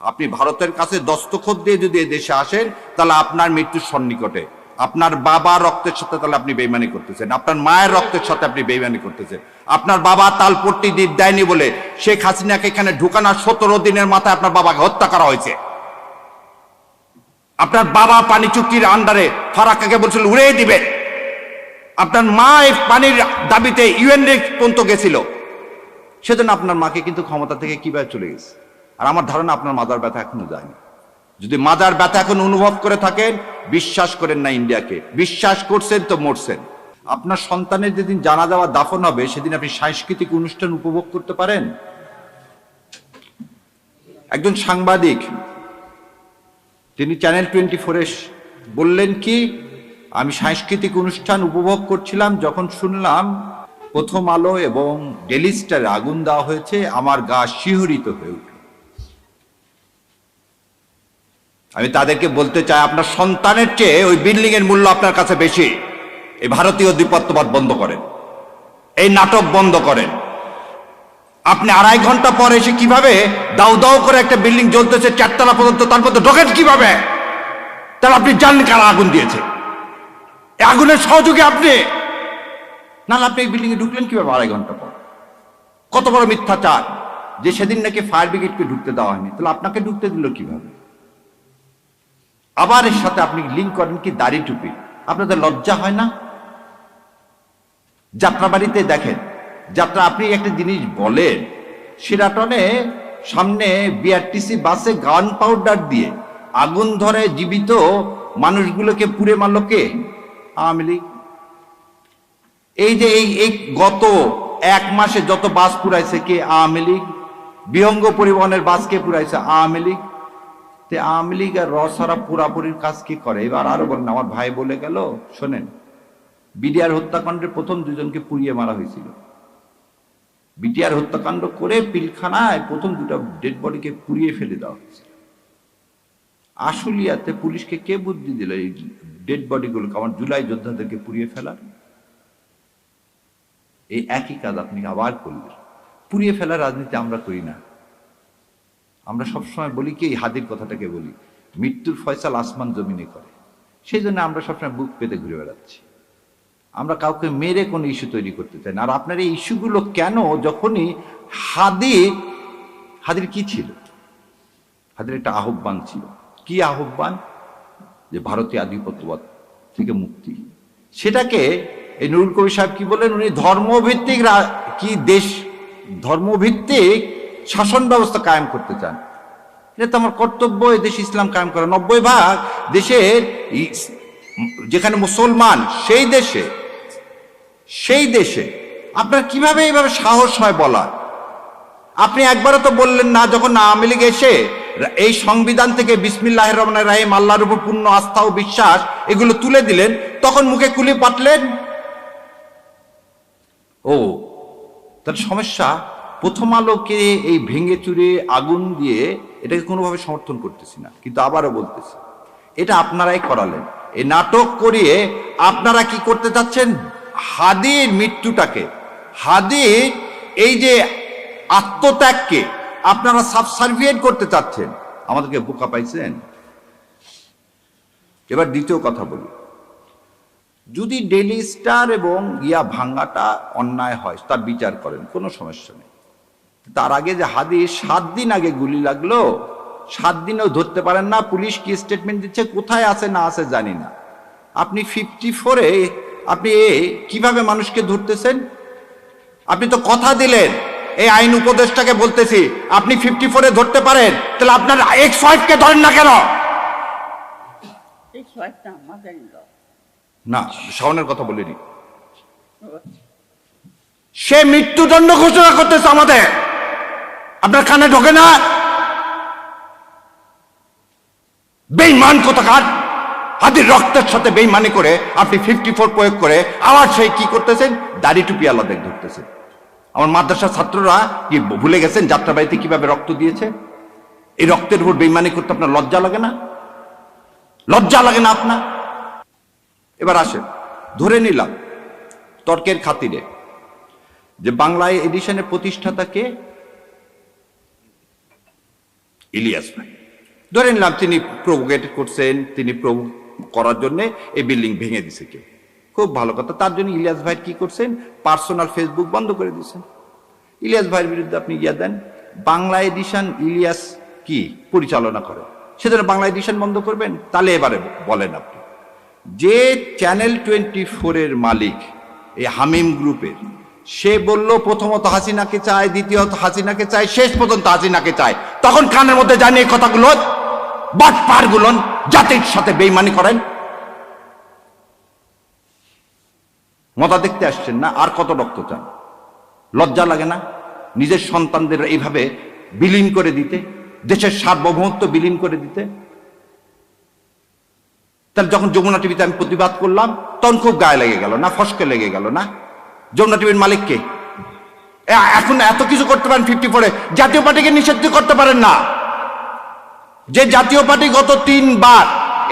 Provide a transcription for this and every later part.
আপনি ভারতের কাছে দস্তখত দিয়ে যদি এই দেশে আসেন, তাহলে আপনার মৃত্যুর সন্নিকটে। আপনার বাবা রক্তের সাথে তাহলে আপনি বেইমানি করতেছেন, আপনার মায়ের রক্তের সাথে আপনি বেইমানি করতেছেন। আপনার বাবা তালপট্টি দেয়নি বলে শেখ হাসিনাকে এখানে ঢুকানোর 17 দিনের মাথায় আপনার বাবাকে হত্যা করা হয়েছে। আপনার বাবা পানি চুক্তির আন্ডারে ফারাক্কাকে বলছিল উড়িয়ে দিবে। আপনার মা এই পানির দাবিতে ইউএন পর্যন্ত গেছিল, সেজন্য আপনার মাকে কিন্তু ক্ষমতা থেকে কিভাবে চলে গেছে। আর আমার ধারণা আপনার মাজার ব্যথা এখনো যায়নি। যদি মাজার ব্যথা এখন অনুভব করে থাকেন, বিশ্বাস করেন না ইন্ডিয়াকে, বিশ্বাস করছেন তো মরছেন। আপনার সন্তানের যেদিন জানাজা বা দাফন হবে, সেদিন আপনি সাংস্কৃতিক অনুষ্ঠান উপভোগ করতে পারেন? একজন সাংবাদিক তিনি চ্যানেল 24-এ বললেন কি, আমি সাংস্কৃতিক অনুষ্ঠান উপভোগ করছিলাম, যখন শুনলাম প্রথম আলো এবং ডেইলি স্টারে আগুন দেওয়া হয়েছে, আমার গা শিহরিত হয়ে উঠল। আমি তাদেরকে বলতে চাই, আপনার সন্তানের চেয়ে ওই বিল্ডিং এর মূল্য আপনার কাছে বেশি। এই ভারতীয় আধিপত্যবাদ বন্ধ করেন, এই নাটক বন্ধ করেন। আপনি 2.5 ঘন্টা পরে এসে কিভাবে দাউ দাউ করে একটা বিল্ডিং জ্বলতেছে 4 তলা পর্যন্ত, তার মধ্যে ঢোকেন কিভাবে? তাহলে আপনি জানেন কারা আগুন দিয়েছে? আগুনের সহযোগী আপনি, নাহলে আপনি এই বিল্ডিং এ ঢুকলেন কিভাবে 2.5 ঘন্টা পর? কত বড় মিথ্যাচার যে সেদিন নাকি ফায়ার ব্রিগেডকে ঢুকতে দেওয়া হয়নি, তাহলে আপনাকে ঢুকতে দিল কিভাবে? আবার এর সাথে আপনি লিঙ্ক করেন কি দাড়ি টুপি। আপনাদের লজ্জা হয় না? যাত্রাবাড়িতে দেখেন, যাত্রা আপনি একটা জিনিস বলেন, শিরাটনে সামনে বিআরটিসি বাসে গান পাউডার দিয়ে আগুন ধরে জীবিত মানুষগুলোকে পুড়ে মারল কে? আওয়ামী লীগ। এই যে এই গত 1 মাসে যত বাস পুরাইছে কে? আওয়ামী লীগ। বিহঙ্গ পরিবহনের বাস কে পুরাইছে? আওয়ামী লীগ। আওয়ামী লীগ আর রসারা পুরাপুরির কাজ কি করে? এবার আরো বলেন, আমার ভাই বলে গেল, শোনেন, বিডিআর হত্যাকাণ্ডের প্রথম 2 জনকে পুড়িয়ে মারা হয়েছিল। বিডিআর হত্যাকাণ্ড করে পিলখানায় প্রথম 2টা ডেড বডিকে পুড়িয়ে ফেলে দেওয়া হয়েছিল। আশুলিয়াতে পুলিশকে কে বুদ্ধি দিল এই ডেড বডিগুলোকে, আমার জুলাই যোদ্ধাদেরকে পুড়িয়ে ফেলার? এই একই কাজ আপনি আবার করলেন। পুড়িয়ে ফেলার রাজনীতি আমরা করি না। আমরা সবসময় বলি কি, হাদির কথাটাকে বলি, মৃত্যুর ফয়সাল আসমান জমিনে করে। সেই জন্য আমরা সবসময় বুক পেতে ঘুরে বেড়াচ্ছি। আমরা কাউকে মেরে কোনো ইস্যু তৈরি করতে চাই না। আর আপনার এই ইস্যুগুলো কেন? যখনই হাদির কি ছিল? হাদির একটা আহ্বান ছিল। কি আহ্বান? যে ভারতীয় আধিপত্যবাদ থেকে মুক্তি। সেটাকে এই নুরুল কবির সাহেব কি বলেন, উনি ধর্মভিত্তিক ধর্মভিত্তিক শাসন ব্যবস্থা কায়েম করতে চান। এটা তো আমার কর্তব্য, এই দেশে ইসলাম কায়েম করা। 90% দেশের যেখানে মুসলমান, সেই দেশে আপনার কিভাবে এইভাবে সাহস হয় বলা? আপনি একবারও তো বললেন না, যখন আওয়ামী লীগ এসে এই সংবিধান থেকে বিসমিল্লাহির রহমানির রহিম, আল্লাহর উপর পূর্ণ আস্থা ও বিশ্বাস এগুলো তুলে দিলেন, তখন মুখে কুলি পাটলেন। ও তার সমস্যা, প্রথম আলোকে এই ভেঙে চুরে আগুন দিয়ে এটাকে কোনোভাবে সমর্থন করতেছি না, কিন্তু আবারও বলতেছি, এটা আপনারাই করালেন। এই নাটক করিয়ে আপনারা কি করতে চাচ্ছেন? হাদির মৃত্যুটাকে, হাদির এই যে আত্মত্যাগকে আপনারা সাবসার্ভিয়েন্ট করতে চাচ্ছেন। আমাদেরকে বোকা পাইছেন। এবার দ্বিতীয় কথা বলি, যদি ডেইলি স্টার এবং ভাঙ্গাটা অন্যায় হয়, তার বিচার করেন, কোনো সমস্যা নেই। তার আগে যে হাদির 7 দিন আগে গুলি লাগলো, 7 দিনেও ধরতে পারেন না। পুলিশ কি স্টেটমেন্ট দিচ্ছে, কোথায় আছে না আছে জানি না। আপনি 54-এ আপনি কিভাবে মানুষকে ধরতেছেন? আপনি তো কথা দিলেন, এই আইন উপদেষ্টাকে বলতেছি, আপনি 54-এ ধরতে পারেন, তাহলে আপনার ex-wife-কে ধরেন না কেন? না, শাওনের কথা বলিনি। সে মৃত্যুদণ্ড ঘোষণা করতেছে আমাদের, আপনার কানে ঢোকে না? বেঈমান কোথাকার! হাদির রক্তের সাথে বেঈমানি করে আপনি 54 প্রয়োগ করে আবার সেই কি করতেছেন? দাড়ি টুপি আলাদা ধরতেছেন। আমার মাদ্রাসার ছাত্ররা কি ভুলে গেছেন যাত্রাবাড়িতে কিভাবে রক্ত দিয়েছে? এই রক্তের উপর বেঈমানি করতে আপনার লজ্জা লাগে না? লজ্জা লাগে না আপনার? এবার আসেন, ধরে নিলাম তর্কের খাতিরে যে বাংলা এডিশনের প্রতিষ্ঠাতা কে? ইলিয়াস ভাই ধরে নিলাম তিনি প্রভোকেট করছেন, তিনি করার জন্য এই বিল্ডিং ভেঙে দিছে কেউ, খুব ভালো কথা। তার জন্য ইলিয়াস ভাই কি করছেন, পার্সোনাল ফেসবুক বন্ধ করে দিয়েছেন। ইলিয়াস ভাইয়ের বিরুদ্ধে আপনি ইয়া দেন, বাংলা এডিশন ইলিয়াস কি পরিচালনা করে, সেজন্য বাংলা এডিশন বন্ধ করবেন? তাহলে এবারে বলেন আপনি, যে চ্যানেল 24-এর মালিক এই হামিম গ্রুপের, সে বলল প্রথমত হাসিনাকে চায়, দ্বিতীয়ত হাসিনাকে চায়, শেষ পর্যন্ত হাসিনাকে চায়, তখন কানের মধ্যে জানি এই কথাগুলো বাটপারগুলো জাতির সাথে বেইমানি করেন। মজা দেখতে আসছেন না? আর কত রক্ত চান? লজ্জা লাগে না নিজের সন্তানদের এইভাবে বিলীন করে দিতে, দেশের সার্বভৌমত্ব বিলীন করে দিতে? তাহলে যখন যমুনা টিভিতে আমি প্রতিবাদ করলাম তখন খুব গায়ে লেগে গেল না, ফসকে লেগে গেল না? যমুনা টিভির মালিককে এখন এত কিছু করতে পারেন 54-এ, জাতীয় পার্টিকে নিষিদ্ধ করতে পারেন না। যে জাতীয় পার্টি গত 3 বার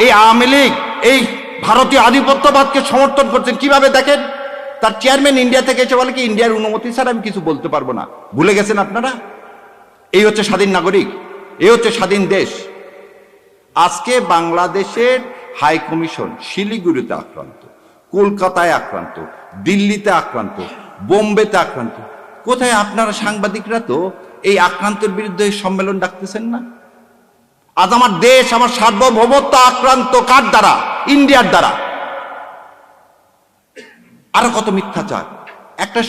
এই আওয়ামী লীগ এই ভারতীয় আধিপত্যবাদকে সমর্থন করছেন, কিভাবে দেখেন? তার চেয়ারম্যান ইন্ডিয়া থেকে এসে বলে কি ইন্ডিয়ার অনুমতি ছাড়া আমি কিছু বলতে পারবো না। ভুলে গেছেন আপনারা? এই হচ্ছে স্বাধীন নাগরিক, এই হচ্ছে স্বাধীন দেশ। আজকে বাংলাদেশের হাই কমিশন শিলিগুড়িতে আক্রান্ত, কলকাতায় আক্রান্ত, দিল্লিতে আক্রান্ত, বোম্বেতে আক্রান্ত। কোথায় আপনারা সাংবাদিকরা তো এই আক্রান্তের বিরুদ্ধে সম্মেলন ডাকতেছেন না? আজ আমার দেশ, আমার সার্বভৌমত্ব আক্রান্ত কার দ্বারা? ইন্ডিয়ার দ্বারা। আরো কত মিথ্যাচার। একটা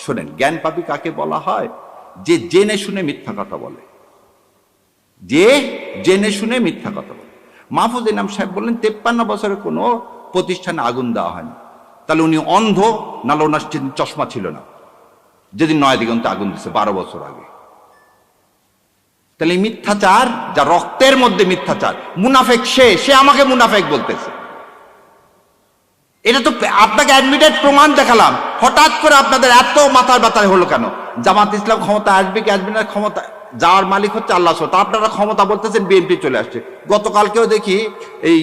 শোনেন, জ্ঞান পাপী কাকে বলা হয়? যে জেনে শুনে মিথ্যা কথা বলে, যে জেনে শুনে মিথ্যা কথা বলে। মাহফুজ ইনাম সাহেব বললেন 53 বছরে কোনো প্রতিষ্ঠানে আগুন দেওয়া হয়নি। তাহলে উনি অন্ধ, নাহলে ওনার চশমা ছিল না যেদিন নয়াদিগন্তে আগুন দিচ্ছে 12 বছর আগে। তাহলে মিথ্যাচার, যা রক্তের মধ্যে মিথ্যাচার, মুনাফেক সে আমাকে মুনাফেক বলতেছে। এটা তো আপনাকে অ্যাডমিটেড প্রমাণ দেখালাম, হঠাৎ করে আপনাদের এত মাথার ব্যথা হলো কেন? জামাত ইসলাম ক্ষমতা আসবে কি আসবে না, ক্ষমতা যাওয়ার মালিক হচ্ছে আল্লাহ। আপনারা ক্ষমতা বলতেছেন বিএনপি চলে আসছে। গতকালকেও দেখি এই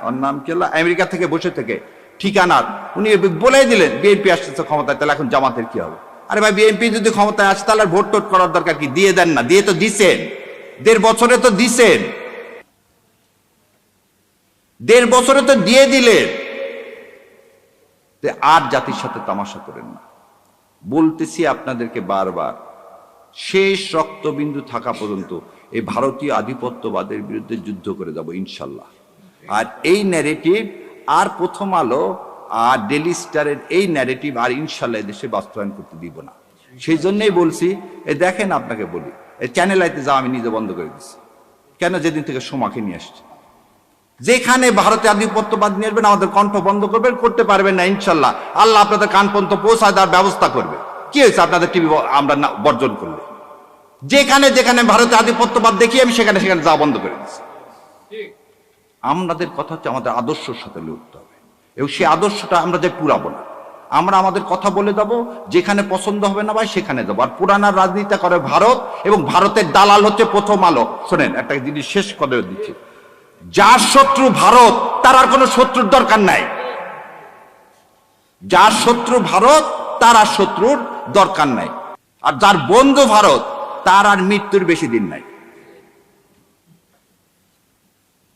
ওর নাম কি হলো, আমেরিকা থেকে বসে থেকে ঠিকানার উনি বলে দিলেন বিএনপি আসতেছে ক্ষমতায়, তাহলে এখন জামাতের কি হবে? আরে ভাই, বিএনপি যদি ক্ষমতায় আসে তাহলে ভোট টোট করার দরকার কি? দিয়ে দেন না, দিয়ে তো দিছেন, 1.5 বছরে তো দিছেন, 1.5 বছরে তো দিয়ে দিলেন। আর জাতির সাথে তামাশা করেন না। বলতেছি আপনাদেরকে বারবার, শেষ রক্তবিন্দু থাকা পর্যন্ত এই ভারতীয় আধিপত্যবাদের বিরুদ্ধে যুদ্ধ করে যাব ইনশাল্লাহ। আর এই ন্যারেটিভ আর প্রথম আলো আর ডেলি স্টারের এই ন্যারেটিভ আর ইনশাল্লাহ দেশে বাস্তবায়ন করতে দিব না। সেই জন্যই বলছি, দেখেন আপনাকে বলি, এই চ্যানেল আইতে যাওয়া আমি নিজে বন্ধ করে দিচ্ছি। কেন? যেদিন থেকে সোমাকে নিয়ে আসছে, যেখানে ভারতে আধিপত্যবাদ নিয়ে আসবেন আমাদের কণ্ঠ বন্ধ করবেন, করতে পারবেন না ইনশাল্লাহ। আল্লাহ আপনাদের কান পর্যন্ত পৌঁছায় দেওয়ার ব্যবস্থা করবে। কি হয়েছে আপনাদের টিভি আমরা বর্জন করলে? যেখানে যেখানে ভারতে আধিপত্যবাদ দেখি আমি সেখানে সেখানে যাওয়া বন্ধ করে দিচ্ছি। আমাদের কথা হচ্ছে আমাদের আদর্শের সাথে লড়তে হবে, এবং সেই আদর্শটা আমরা যে পুরাবো না। আমরা আমাদের কথা বলে দেবো, যেখানে পছন্দ হবে না ভাই সেখানে যাবো। আর পুরানার রাজনীতি করে ভারত, এবং ভারতের দালাল হচ্ছে প্রথম আলো। শোনেন, একটা জিনিস শেষ করে দিচ্ছি, যার শত্রু ভারত তার আর কোনো শত্রুর দরকার নাই। যার শত্রু ভারত তার আর শত্রুর দরকার নাই। আর যার বন্ধু ভারত তার আর মৃত্যুর বেশি দিন নাই।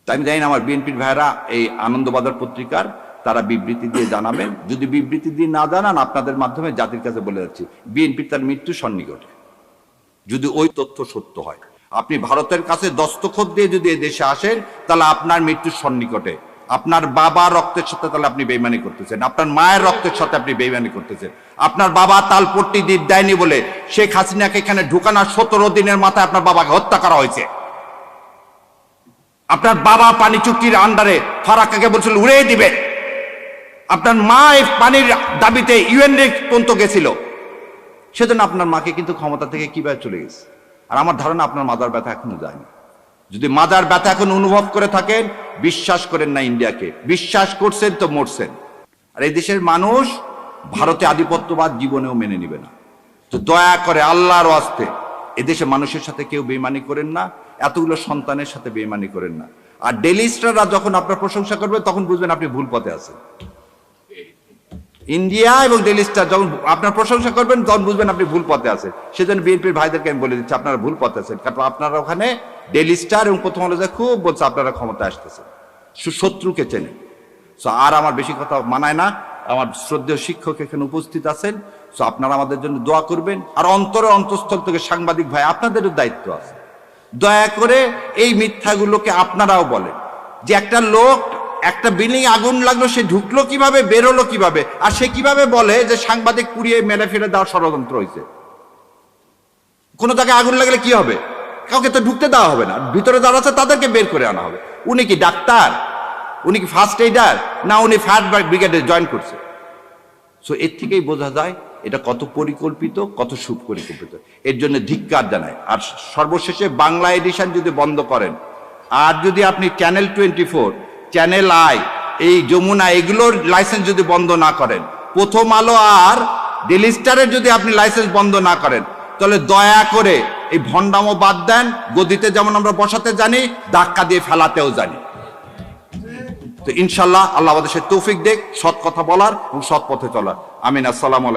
তাই আমি জানি না আমার বিএনপির ভাইরা এই আনন্দবাজার পত্রিকার তারা বিবৃতি দিয়ে জানাবেন। যদি বিবৃতি দিয়ে না জানান, আপনাদের মাধ্যমে জাতির কাছে বলে যাচ্ছি, বিএনপির তার মৃত্যু সন্নিকটে, যদি ওই তথ্য সত্য হয়। আপনি ভারতের কাছে দস্তখত দিয়ে যদি এই দেশে আসেন, তাহলে আপনার মৃত্যুর সন্নিকটে। আপনার বাবার রক্তের সাথে তাহলে আপনি বেইমানি করতেছেন, আপনার মায়ের রক্তের সাথে আপনি বেইমানি করতেছেন। আপনার বাবা তালপট্টি দিয়ে দেয়নি বলে শেখ হাসিনাকে এখানে ঢুকানোর 17 দিনের মাথায় আপনার বাবাকে হত্যা করা হয়েছে। আপনার বাবা পানি চুক্তির আন্ডারে ফারাক্কাকে বলছিল উড়িয়ে দিবে। আপনার মা এই পানির দাবিতে ইউএন পর্যন্ত গেছিল, সেজন্য আপনার মাকে কিন্তু ক্ষমতা থেকে কিভাবে চলে গেছে। আর আমার ধারণা আপনার মাজার ব্যথা এখনো যায়নি। যদি মাজার ব্যথা এখন অনুভব করে থাকেন, বিশ্বাস করেন না ইন্ডিয়াকে, বিশ্বাস করছেন তো মরছেন। আর এই দেশের মানুষ ভারতে আধিপত্যবাদ জীবনেও মেনে নিবে না। তো দয়া করে আল্লাহর ওয়াস্তে এদেশে মানুষের সাথে কেউ বেইমানি করেন না, এতগুলো সন্তানের সাথে বেইমানি করেন না। আর ডেলি স্টাররা যখন আপনার প্রশংসা করবে তখন বুঝবেন আপনি ভুল পথে আছেন। ইন্ডিয়া এবং ডেইলি স্টার যখন আপনার প্রশংসা করবেন তখন বুঝবেন আপনি ভুল পথে আছেন। সেজন্য বিএনপির ভাইদেরকে আমি বলে দিচ্ছি আপনারা ভুল পথে আছেন, কারণ আপনারা ওখানে ডেইলি স্টার এবং প্রথম আলো যে খুব বলছে আপনারা ক্ষমতা আসতেছে, শত্রুকে চেনে। সো আর আমার বেশি কথা মানায় না, আমার শ্রদ্ধেয় শিক্ষক এখানে উপস্থিত আছেন, সো আপনারা আমাদের জন্য দোয়া করবেন। আর অন্তরে অন্তঃস্থল থেকে সাংবাদিক ভাই আপনাদেরও দায়িত্ব আছে, দয়া করে এই মিথ্যাগুলোকে আপনারাও বলেন যে একটা লোক একটা বিল্ডিং আগুন লাগলো, সে ঢুকলো কিভাবে, বেরোলো কিভাবে, আর সে কিভাবে বলে যে সাংবাদিক পুড়িয়ে মেরে ফেলে দেওয়ার ষড়যন্ত্র হয়েছে। কোনো জায়গায় আগুন লাগলে কি হবে, কাউকে তো ঢুকতে দেওয়া হবে না, ভিতরে যারা আছে তাদেরকে বের করে আনা হবে। উনি কি ডাক্তার, উনি কি ফার্স্ট এইডার, না উনি ফায়ার ব্রিগেডে জয়েন করছে? সো এর থেকেই বোঝা যায় এটা কত পরিকল্পিত, কত সুপরিকল্পিত। এর জন্য ধিক্কার জানায়। আর সর্বশেষে বাংলা এডিশন যদি বন্ধ করেন, আর যদি আপনি চ্যানেল 24, চ্যানেল আই, এই যমুনা, এগুলোর লাইসেন্স যদি বন্ধ না করেন, প্রথম আলো আর ডেইলি স্টারের যদি আপনি লাইসেন্স বন্ধ না করেন, তাহলে দয়া করে এই ভণ্ডামো বাদ দেন। গদিতে যেমন আমরা বসাতে জানি, ধাক্কা দিয়ে ফেলাতেও জানি। তো ইনশাল্লাহ আল্লাহ আমাদের সে তৌফিক দেখ সৎ কথা বলার এবং সৎ পথে চলার। আমিন। আসসালামু আলাইকুম।